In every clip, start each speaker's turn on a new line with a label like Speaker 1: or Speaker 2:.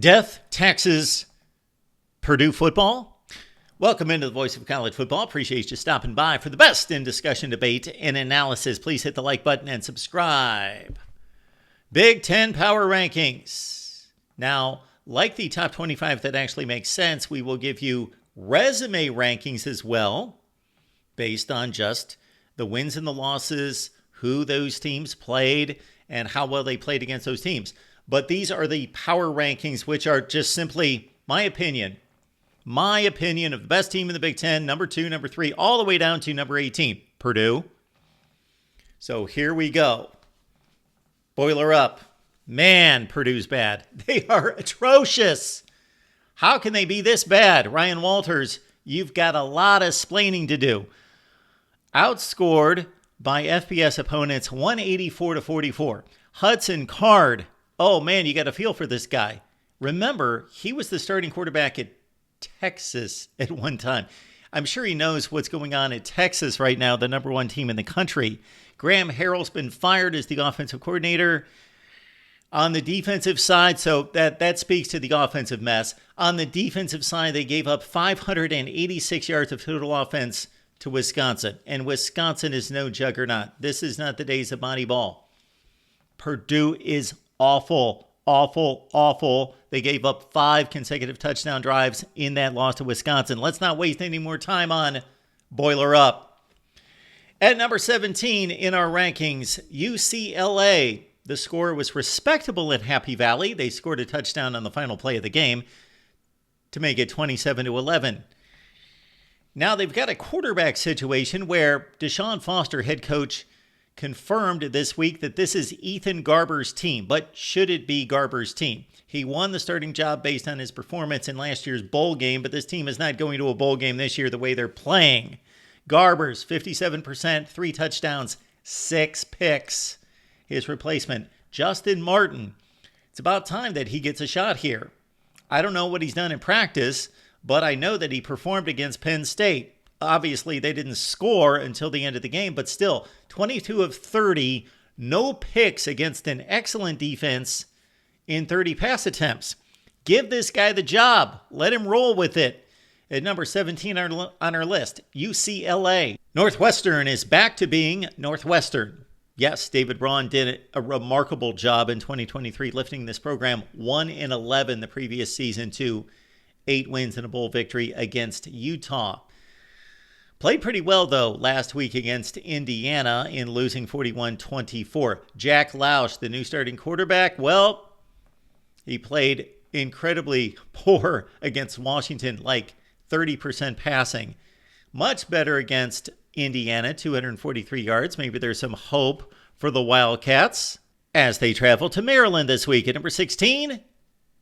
Speaker 1: Death, taxes, Purdue football. Welcome into the Voice of College Football. Appreciate you stopping by. For the best in discussion, debate, and analysis, please hit the like button and subscribe. Big Ten Power Rankings. Now, like the top 25 that actually makes sense, we will give you resume rankings as well, based on just the wins and the losses, who those teams played, and how well they played against those teams. But these are the power rankings, which are just simply my opinion of the best team in the Big Ten, number 2, number 3, all the way down to number 18, Purdue. So here we go. Boiler up. Man, Purdue's bad. They are atrocious. How can they be this bad? Ryan Walters, you've got a lot of splaining to do. Outscored by FBS opponents 184-44. Hudson Card. Oh, man, you got a feel for this guy. Remember, he was the starting quarterback at Texas at one time. I'm sure he knows what's going on at Texas right now, the number 1 team in the country. Graham Harrell's been fired as the offensive coordinator. On the defensive side, so that speaks to the offensive mess. On the defensive side, they gave up 586 yards of total offense to Wisconsin. And Wisconsin is no juggernaut. This is not the days of body ball. Purdue is awful. They gave up 5 consecutive touchdown drives in that loss to Wisconsin. Let's not waste any more time on Boiler Up. At number 17 in our rankings, UCLA. The score was respectable at Happy Valley. They scored a touchdown on the final play of the game to make it 27-11. Now they've got a quarterback situation where Deshaun Foster, head coach, confirmed this week that this is Ethan Garber's team. But should it be Garber's team? He won the starting job based on his performance in last year's bowl game, but this team is not going to a bowl game this year the way they're playing. Garber's 57%, 3 touchdowns, 6 picks. His replacement, Justin Martin. It's about time that he gets a shot here. I don't know what he's done in practice, but I know that he performed against Penn State. Obviously, they didn't score until the end of the game, but still, 22 of 30, no picks against an excellent defense in 30 pass attempts. Give this guy the job. Let him roll with it. At number 17 on our list, UCLA. Northwestern is back to being Northwestern. Yes, David Braun did a remarkable job in 2023, lifting this program 1-11 the previous season to 8 wins and a bowl victory against Utah. Played pretty well, though, last week against Indiana in losing 41-24. Jack Lausch, the new starting quarterback, well, he played incredibly poor against Washington, like 30% passing. Much better against Indiana, 243 yards. Maybe there's some hope for the Wildcats as they travel to Maryland this week. At number 16,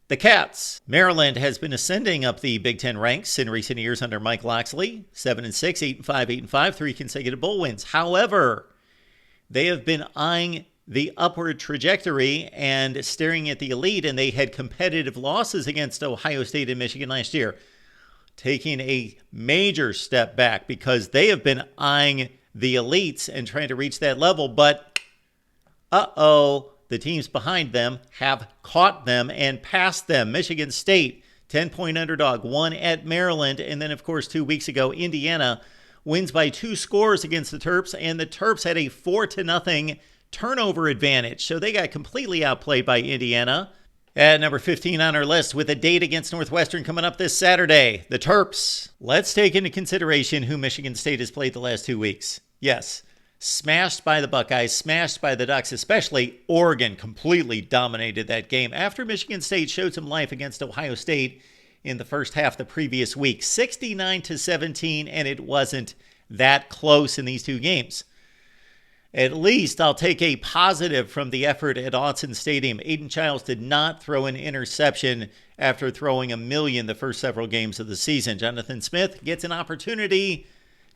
Speaker 1: the Cats. Maryland has been ascending up the Big Ten ranks in recent years under Mike Locksley. 7-6, 8-5, 8-5, 3 consecutive bowl wins. However, they have been eyeing the upward trajectory and staring at the elite, and they had competitive losses against Ohio State and Michigan last year, taking a major step back because they have been eyeing the elites and trying to reach that level. But, the teams behind them have caught them and passed them. Michigan State, 10-point underdog, won at Maryland. And then, of course, 2 weeks ago, Indiana wins by 2 scores against the Terps. And the Terps had a 4-0 turnover advantage. So they got completely outplayed by Indiana. At number 15 on our list, with a date against Northwestern coming up this Saturday, the Terps. Let's take into consideration who Michigan State has played the last 2 weeks. Yes, smashed by the Buckeyes, smashed by the Ducks, especially Oregon completely dominated that game after Michigan State showed some life against Ohio State in the first half the previous week. 69-17, and it wasn't that close in these 2 games. At least I'll take a positive from the effort at Autzen Stadium. Aiden Childs did not throw an interception after throwing a million the first several games of the season. Jonathan Smith gets an opportunity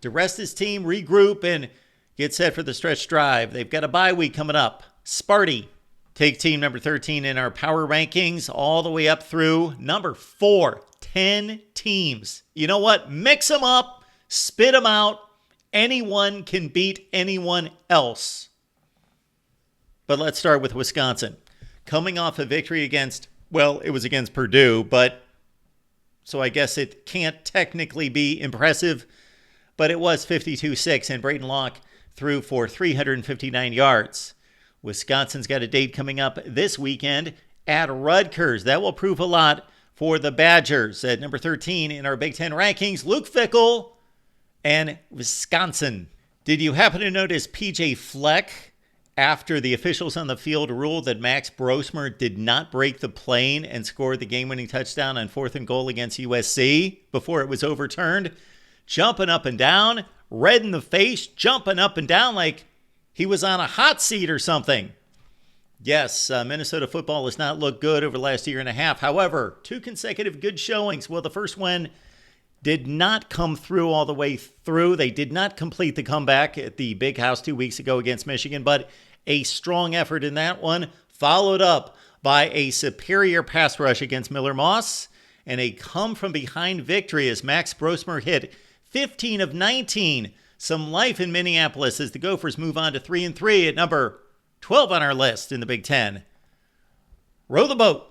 Speaker 1: to rest his team, regroup, and get set for the stretch drive. They've got a bye week coming up. Sparty take team number 13 in our power rankings all the way up through number 4. 10 teams. You know what? Mix them up, spit them out. Anyone can beat anyone else. But let's start with Wisconsin. Coming off a victory against Well, it was against Purdue, but so I guess it can't technically be impressive, but it was 52-6, and Braden Locke threw for 359 yards. Wisconsin's got a date coming up this weekend at Rutgers. That will prove a lot for the Badgers. At number 13 in our Big Ten rankings, Luke Fickell and Wisconsin. Did you happen to notice PJ Fleck, after the officials on the field ruled that Max Brosmer did not break the plane and scored the game-winning touchdown on 4th and goal against USC before it was overturned, jumping up and down, red in the face, jumping up and down like he was on a hot seat or something. Yes, Minnesota football has not looked good over the last year and a half. However, 2 consecutive good showings. Well, the first one did not come through all the way through. They did not complete the comeback at the Big House 2 weeks ago against Michigan, but a strong effort in that one, followed up by a superior pass rush against Miller Moss and a come-from-behind victory as Max Brosmer hit 15 of 19. Some life in Minneapolis as the Gophers move on to 3-3 at number 12 on our list in the Big Ten. Row the boat.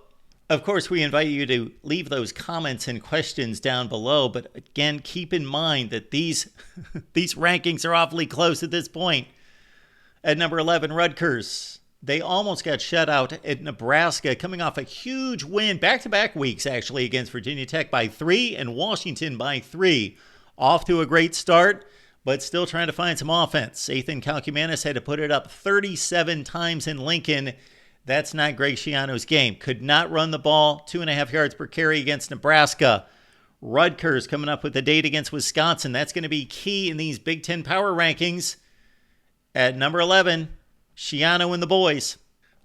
Speaker 1: Of course, we invite you to leave those comments and questions down below, but again, keep in mind that these rankings are awfully close at this point. At number 11, Rutgers. They almost got shut out at Nebraska, coming off a huge win, back-to-back weeks actually, against Virginia Tech by 3 and Washington by 3. Off to a great start, but still trying to find some offense. Ethan Kalkumanis had to put it up 37 times in Lincoln. That's not Greg Schiano's game. Could not run the ball, 2.5 yards per carry against Nebraska. Rutgers coming up with a date against Wisconsin. That's going to be key in these Big Ten power rankings. At number 11, Schiano and the boys.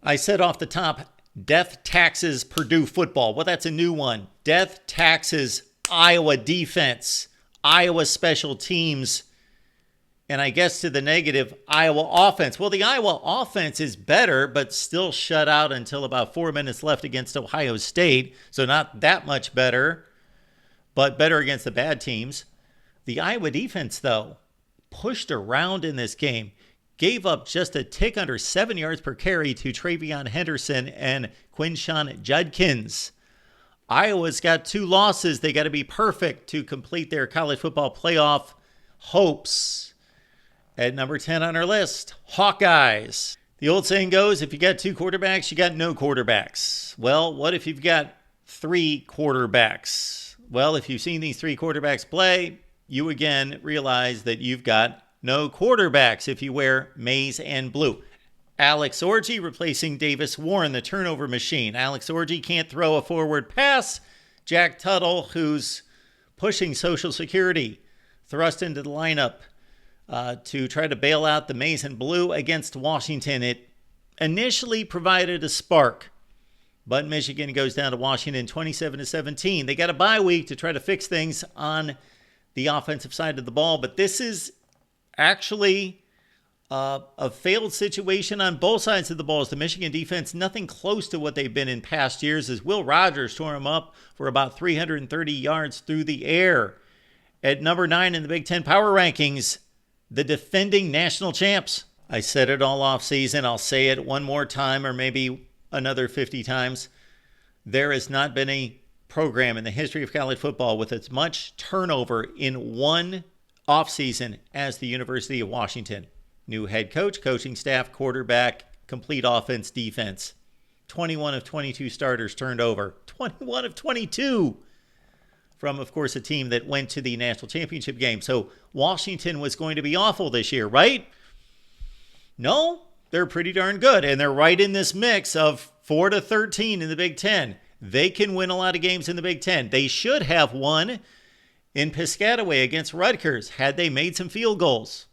Speaker 1: I said off the top, death taxes Purdue football. Well, that's a new one. Death taxes Iowa defense, Iowa special teams, and I guess to the negative, Iowa offense. Well, the Iowa offense is better, but still shut out until about 4 minutes left against Ohio State. So not that much better, but better against the bad teams. The Iowa defense, though, pushed around in this game. Gave up just a tick under 7 yards per carry to Travion Henderson and Quinshon Judkins. Iowa's got 2 losses. They got to be perfect to complete their college football playoff hopes. At number 10 on our list, Hawkeyes. The old saying goes, if you got 2 quarterbacks, you got no quarterbacks. Well, what if you've got 3 quarterbacks? Well, if you've seen these 3 quarterbacks play, you again realize that you've got no quarterbacks if you wear maize and blue. Alex Orji replacing Davis Warren, the turnover machine. Alex Orji can't throw a forward pass. Jack Tuttle, who's pushing Social Security, thrust into the lineup to try to bail out the maize and blue against Washington. It initially provided a spark, but Michigan goes down to Washington 27-17. They got a bye week to try to fix things on the offensive side of the ball, but this is actually a failed situation on both sides of the ball. As the Michigan defense, nothing close to what they've been in past years, as Will Rogers tore him up for about 330 yards through the air. At number 9 in the Big Ten power rankings, the defending national champs. I said it all off season. I'll say it one more time, or maybe another 50 times. There has not been a program in the history of college football with as much turnover in one offseason as the University of Washington. New head coach, coaching staff, quarterback, complete offense, defense. 21 of 22 starters turned over. 21 of 22 from, of course, a team that went to the national championship game. So Washington was going to be awful this year, right? No, they're pretty darn good. And they're right in this mix of 4-13 in the Big Ten. They can win a lot of games in the Big Ten. They should have won in Piscataway against Rutgers had they made some field goals.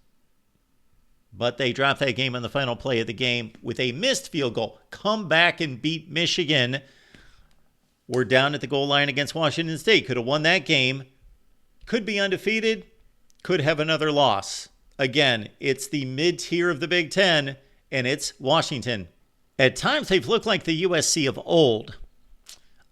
Speaker 1: But they dropped that game on the final play of the game with a missed field goal. Come back and beat Michigan. We're down at the goal line against Washington State. Could have won that game. Could be undefeated. Could have another loss. Again, it's the mid-tier of the Big Ten, and it's Washington. At times, they've looked like the USC of old.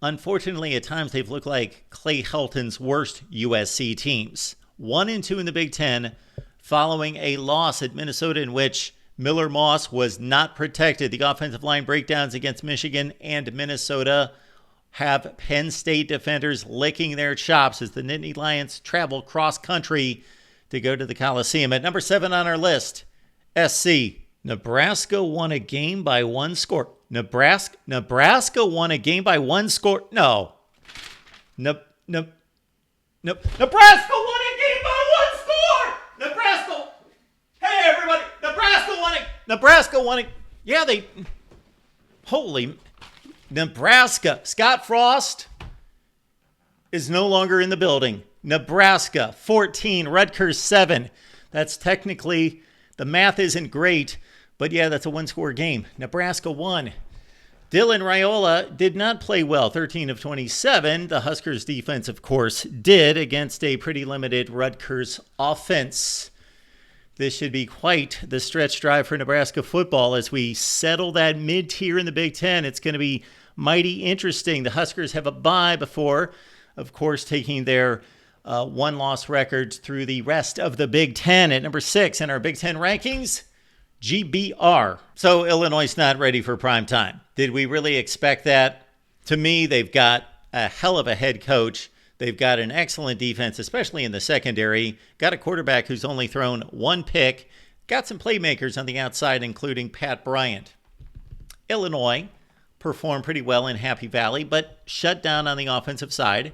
Speaker 1: Unfortunately, at times, they've looked like Clay Helton's worst USC teams. 1-2 in the Big Ten, following a loss at Minnesota in which Miller Moss was not protected. The offensive line breakdowns against Michigan and Minnesota have Penn State defenders licking their chops as the Nittany Lions travel cross country to go to the Coliseum. At number 7 on our list, SC. Nebraska won a game by one score. Nebraska won a game by one score. No. Nebraska won a game by one score. Nebraska. Hey, everybody. Nebraska won it. Yeah, holy. Nebraska. Scott Frost is no longer in the building. Nebraska 14, Rutgers 7. That's technically, the math isn't great, but yeah, that's a one-score game. Nebraska won. Dylan Raiola did not play well, 13 of 27. The Huskers defense, of course, did against a pretty limited Rutgers offense. This should be quite the stretch drive for Nebraska football as we settle that mid-tier in the Big Ten. It's going to be mighty interesting. The Huskers have a bye before, of course, taking their one-loss records through the rest of the Big Ten. At number 6 in our Big Ten rankings, GBR. So Illinois not ready for prime time. Did we really expect that? To me, they've got a hell of a head coach. They've got an excellent defense, especially in the secondary. Got a quarterback who's only thrown one pick. Got some playmakers on the outside, including Pat Bryant. Illinois performed pretty well in Happy Valley, but shut down on the offensive side.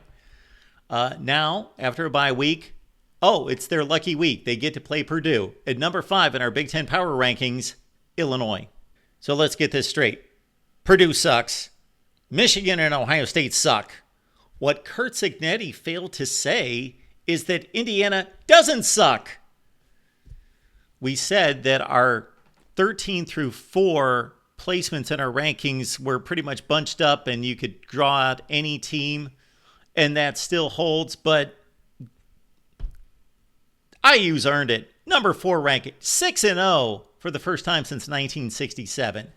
Speaker 1: Now, after a bye week, it's their lucky week. They get to play Purdue. At number 5 in our Big Ten power rankings, Illinois. So let's get this straight. Purdue sucks. Michigan and Ohio State suck. What Kurt Cignetti failed to say is that Indiana doesn't suck. We said that our 13 through 4 placements in our rankings were pretty much bunched up and you could draw out any team, and that still holds, but IU's earned it. Number 4 ranking, 6-0 for the first time since 1967.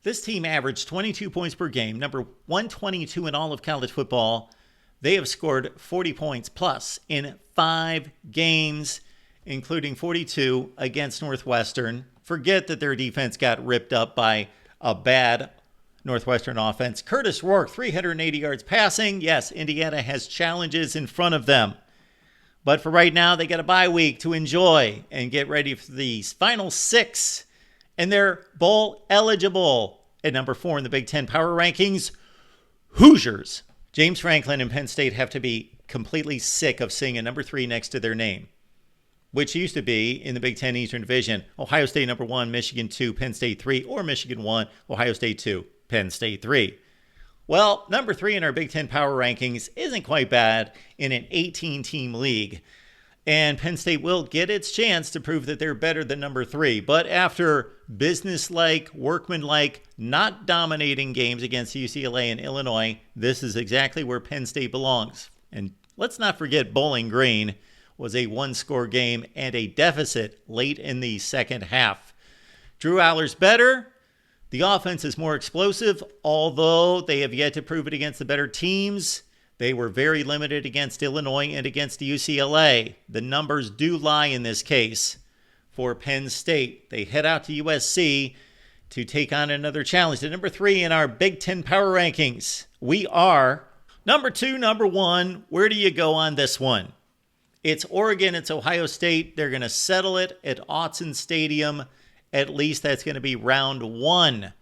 Speaker 1: This team averaged 22 points per game, number 122 in all of college football. They have scored 40 points plus in 5 games, including 42 against Northwestern. Forget that their defense got ripped up by a bad Northwestern offense. Curtis Rourke, 380 yards passing. Yes, Indiana has challenges in front of them. But for right now, they got a bye week to enjoy and get ready for these final 6. And they're bowl eligible. At number 4 in the Big Ten power rankings, Hoosiers. James Franklin and Penn State have to be completely sick of seeing a number 3 next to their name, which used to be in the Big Ten Eastern Division, Ohio State number 1, Michigan 2, Penn State 3, or Michigan 1, Ohio State 2, Penn State 3. Well, number 3 in our Big Ten power rankings isn't quite bad in an 18-team league. And Penn State will get its chance to prove that they're better than number 3. But after business-like, workman-like, not dominating games against UCLA and Illinois, this is exactly where Penn State belongs. And let's not forget Bowling Green was a one-score game and a deficit late in the second half. Drew Aller's better. The offense is more explosive, although they have yet to prove it against the better teams. They were very limited against Illinois and against UCLA. The numbers do lie in this case for Penn State. They head out to USC to take on another challenge. At number 3 in our Big Ten power rankings, we are number 2, number 1. Where do you go on this one? It's Oregon, it's Ohio State. They're going to settle it at Autzen Stadium. At least that's going to be round 1.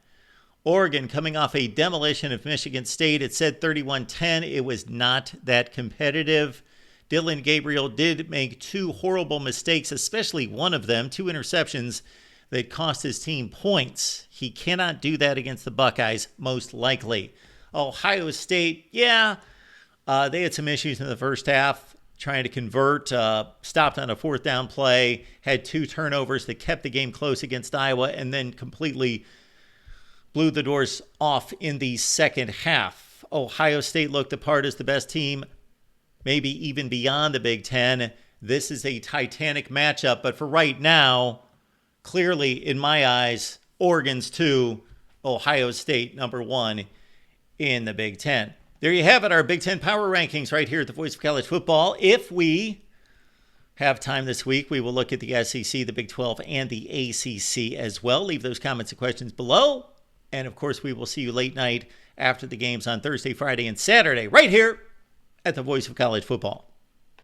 Speaker 1: Oregon coming off a demolition of Michigan State. It said 31-10. It was not that competitive. Dylan Gabriel did make 2 horrible mistakes, especially one of them, 2 interceptions that cost his team points. He cannot do that against the Buckeyes, most likely. Ohio State, they had some issues in the first half trying to convert, stopped on a 4th down play, had 2 turnovers that kept the game close against Iowa, and then completely blew the doors off in the second half. Ohio State looked the part as the best team, maybe even beyond the Big Ten. This is a titanic matchup, but for right now, clearly, in my eyes, Oregon's 2, Ohio State number 1 in the Big Ten. There you have it, our Big Ten power rankings right here at the Voice of College Football. If we have time this week, we will look at the SEC, the Big 12, and the ACC as well. Leave those comments and questions below. And, of course, we will see you late night after the games on Thursday, Friday, and Saturday, right here at the Voice of College Football.